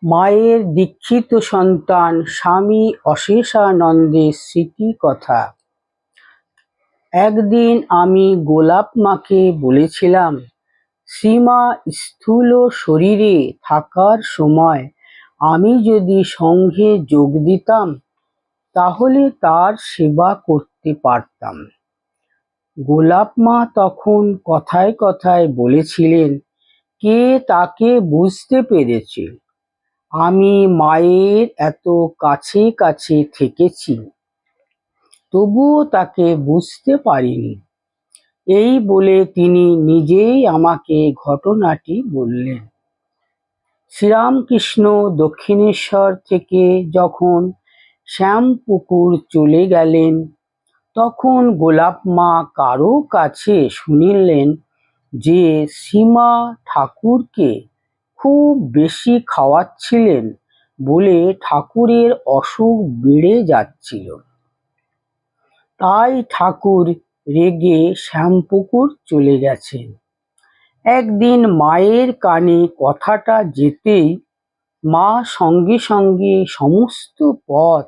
মায়ের দীক্ষিত সন্তান স্বামী অশেষানন্দের স্মৃতিকথা। একদিন আমি গোলাপ মাকে বলেছিলাম, শ্রীমা স্থূল শরীরে থাকার সময় আমি যদি সঙ্ঘে যোগ দিতাম তাহলে তার সেবা করতে পারতাম। গোলাপ মা তখন কথায় কথায় বলেছিলেন, কে তাকে বুঝতে পেরেছে? আমি মায়ের এত কাছে কাছে থেকেছি, তবুও তাকে বুঝতে পারিনি। এই বলে তিনি নিজেই আমাকে ঘটনাটি বললেন। শ্রীরামকৃষ্ণ দক্ষিণেশ্বর থেকে যখন শ্যামপুকুর চলে গেলেন, তখন গোলাপ মা কারো কাছে শুনিলেন যে শ্রীমা ঠাকুরকে খুব বেশি খাওয়াচ্ছিলেন বলে ঠাকুরের অসুখ বেড়ে যাচ্ছিল। তাই ঠাকুর রেগে শ্যামপুকুর চলে গেছেন। একদিন মায়ের কানে কথাটা যেতেই মা সঙ্গে সঙ্গে সমস্ত পথ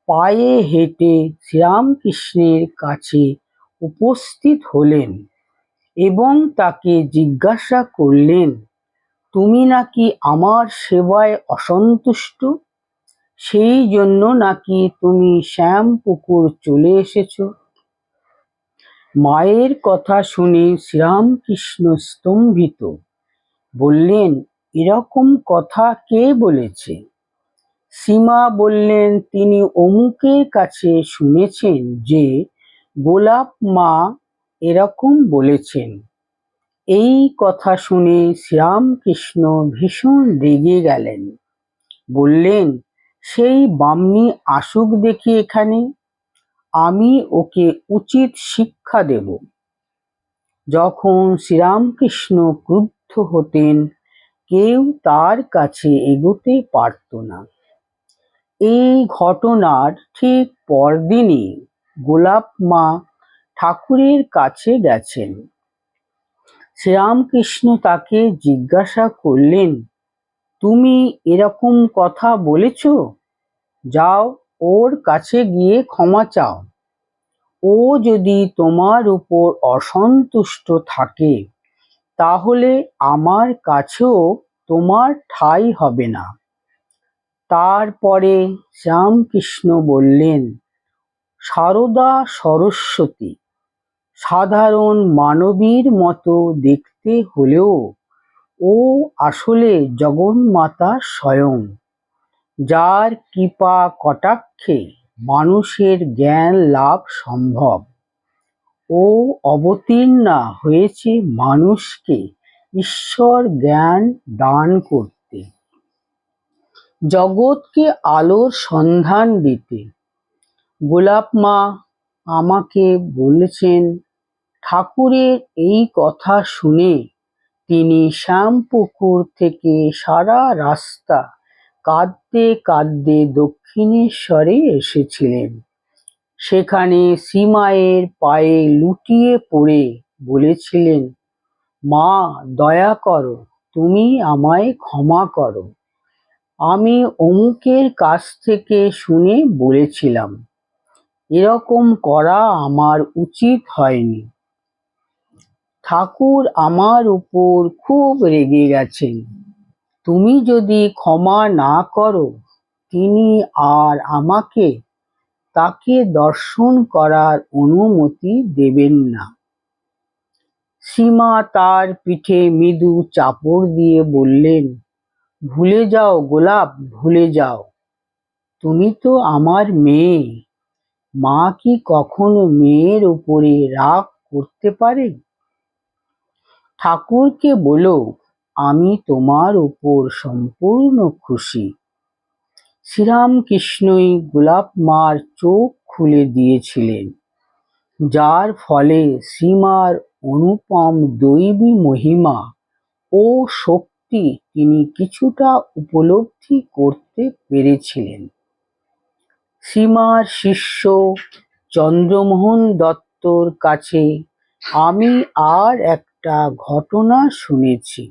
পায়ে হেঁটে শ্রীরামকৃষ্ণের কাছে উপস্থিত হলেন এবং তাকে জিজ্ঞাসা করলেন, তুমি নাকি আমার সেবায় অসন্তুষ্ট, সেই জন্য নাকি তুমি শ্যামপুকুর চলে এসেছো? মায়ের কথা শুনে শ্রীরামকৃষ্ণ স্তম্ভিত। বললেন, এরকম কথা কে বলেছে? শ্রীমা বললেন, তিনি অমুকের কাছে শুনেছেন যে গোলাপ মা এরকম বলেছেন। এই কথা শুনে শ্রীরামকৃষ্ণ ভীষণ রেগে গেলেন। বললেন, সেই বামনি আসুক দেখি এখানে, আমি ওকে উচিত শিক্ষা দেব। যখন শ্রীরামকৃষ্ণ ক্রুদ্ধ হতেন, কেউ তার কাছে এগোতে পারত না। এই ঘটনার ঠিক পরদিনই গোলাপ মা ঠাকুরের কাছে গেছেন। শ্রীরামকৃষ্ণ তাকে জিজ্ঞাসা করলেন, তুমি এরকম কথা বলেছ? যাও ওর কাছে গিয়ে ক্ষমা চাও। ও যদি তোমার উপর অসন্তুষ্ট থাকে তাহলে আমার কাছেও তোমার ঠাঁই হবে না। তারপরে শ্রীরামকৃষ্ণ বললেন, সারদা সরস্বতী সাধারণ মানবীর মতো দেখতে হলেও ও আসলে জগন্মাতা স্বয়ং, যার কৃপা কটাক্ষে মানুষের জ্ঞান লাভ সম্ভব। ও অবতীর্ণা হয়েছে মানুষকে ঈশ্বর জ্ঞান দান করতে, জগৎকে আলোর সন্ধান দিতে। গোলাপ মা আমাকে বলেছেন, ঠাকুরের এই কথা শুনে তিনি শ্যামপুকুর থেকে সারা রাস্তা কাঁদতে কাঁদতে দক্ষিণেশ্বরে এসেছিলেন। সেখানে শ্রীমায়ের পায়ে লুটিয়ে পড়ে বলেছিলেন, মা দয়া করো, তুমি আমায় ক্ষমা করো। আমি অমুকের কাছ থেকে শুনে বলেছিলাম, এরকম করা আমার উচিত হয়নি। ঠাকুর আমার উপর খুব রেগে গেছেন। তুমি যদি ক্ষমা না করো, তিনি আর আমাকে তাকে দর্শন করার অনুমতি দেবেন না। শ্রীমা তার পিঠে মৃদু চাপড় দিয়ে বললেন, ভুলে যাও গোলাপ, ভুলে যাও। তুমি তো আমার মেয়ে। মা কি কখনো মেয়ের উপরে রাগ করতে পারে? ঠাকুরকে বলো, আমি তোমার উপর সম্পূর্ণ খুশি। শ্রীরামকৃষ্ণই গোলাপ মার চোখ খুলে দিয়েছিলেন, যার ফলে শ্রীমার অনুপম দৈবী মহিমা ও শক্তি তিনি কিছুটা উপলব্ধি করতে পেরেছিলেন। শ্রীমার শিষ্য চন্দ্রমোহন দত্তর কাছে আমি আর একটা ঘটনা শুনেছি।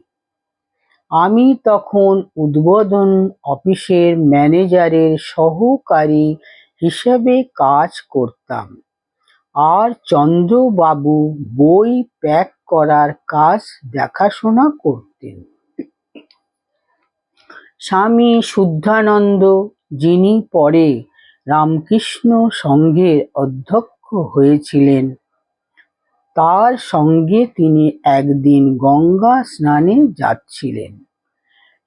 আমি তখন উদ্বোধন অফিসের ম্যানেজারের সহকারী হিসেবে কাজ করতাম, আর চন্দ্রবাবু বই প্যাক করার কাজ দেখাশোনা করতেন। স্বামী শুদ্ধানন্দ, যিনি পরে রামকৃষ্ণ সংঘের অধ্যক্ষ হয়েছিলেন, তার সঙ্গে তিনি একদিন গঙ্গা স্নানে যাচ্ছিলেন।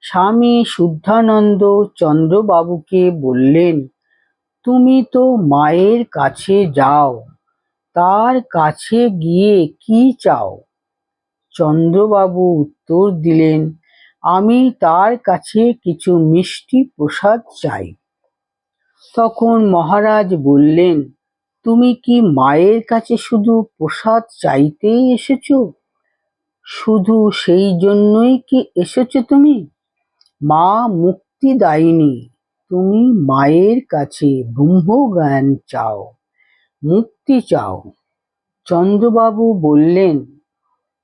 স্বামী শুদ্ধানন্দ চন্দ্রবাবুকে বললেন, তুমি তো মায়ের কাছে যাও, তার কাছে গিয়ে কি চাও? চন্দ্রবাবু উত্তর দিলেন, আমি তার কাছে কিছু মিষ্টি প্রসাদ চাই। তখন মহারাজ বললেন, তুমি কি মায়ের কাছে শুধু প্রসাদ চাইতেই এসেছ? শুধু সেই জন্যই কি এসেছ তুমি? মা মুক্তি দায়নি, তুমি মায়ের কাছে ব্রহ্মজ্ঞান চাও, মুক্তি চাও। চন্দ্রবাবু বললেন,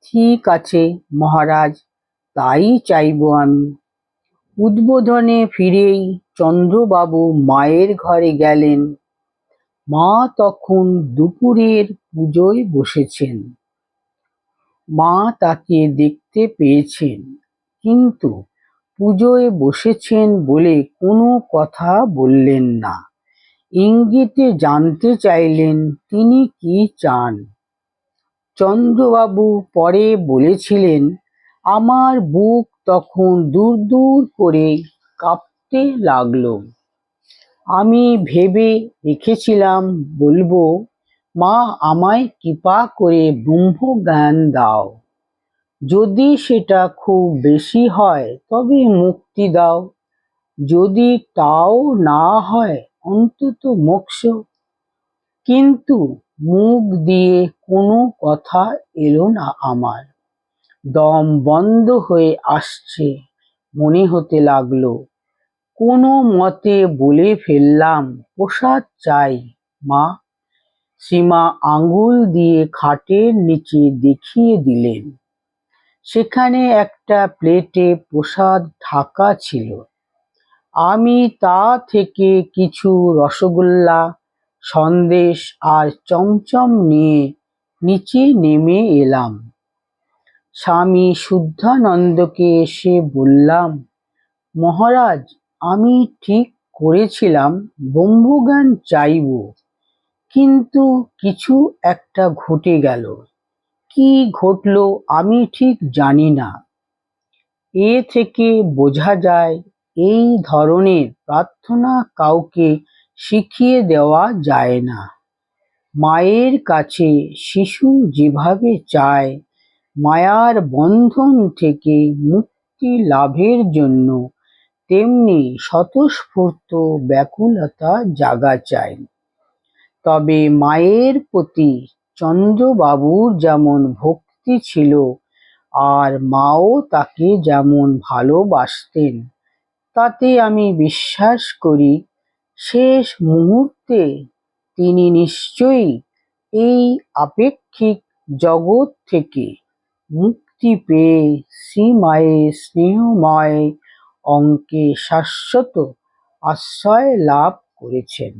ঠিক আছে মহারাজ, তাই চাইব আমি। উদ্বোধনে ফিরেই চন্দ্রবাবু মায়ের ঘরে গেলেন। মা তখন দুপুরের পুজোয় বসেছেন। মা তাকে দেখতে পেয়েছেন, কিন্তু পুজোয় বসেছেন বলে কোনো কথা বললেন না। ইঙ্গিতে জানতে চাইলেন তিনি কি চান। চন্দ্রবাবু পরে বলেছিলেন, আমার বুক তখন দূর দূর করে কাঁপতে লাগলো। আমি ভেবে রেখেছিলাম বলবো, মা আমায় কৃপা করে ব্রহ্মজ্ঞান দাও। যদি সেটা খুব বেশি হয় তবে মুক্তি দাও, যদি তাও না হয় অন্তত মোক্ষ। কিন্তু মুখ দিয়ে কোনো কথা এলো না আমার। দম বন্ধ হয়ে আসছে মনে হতে লাগলো। কোনো মতে বলে ফেললাম, প্রসাদ চাই মা। সীমা আঙুল দিয়ে খাটের নিচে দেখিয়ে দিলেন। সেখানে একটা প্লেটে প্রসাদ ঢাকা ছিল। আমি তা থেকে কিছু রসগোল্লা, সন্দেশ আর চমচম নিয়ে নিচে নেমে এলাম। স্বামী শুদ্ধানন্দকে এসে বললাম, মহারাজ, আমি ঠিক করেছিলাম ব্রহ্মজ্ঞান চাইব, কিন্তু কিছু একটা ঘটে গেল। কি ঘটল আমি ঠিক জানি না। এ থেকে বোঝা যায় এই ধরনের প্রার্থনা কাউকে শিখিয়ে দেওয়া যায় না। মায়ের কাছে শিশু যেভাবে চায় মায়ার বন্ধন থেকে মুক্তি লাভের জন্য, তেমনি স্বতঃস্ফূর্ত ব্যাকুলতা জাগা চাই। তবে মায়ের প্রতি চন্দ্রবাবুর যেমন ভক্তি ছিল, আর মাও তাকে যেমন ভালোবাসতেন, তাতে আমি বিশ্বাস করি শেষ মুহূর্তে তিনি নিশ্চয়ই এই আপেক্ষিক জগৎ থেকে মুক্তি পেয়ে শ্রীমায়ের স্নেহময় অঙ্কে শাশ্বত আশ্রয় লাভ করেছেন।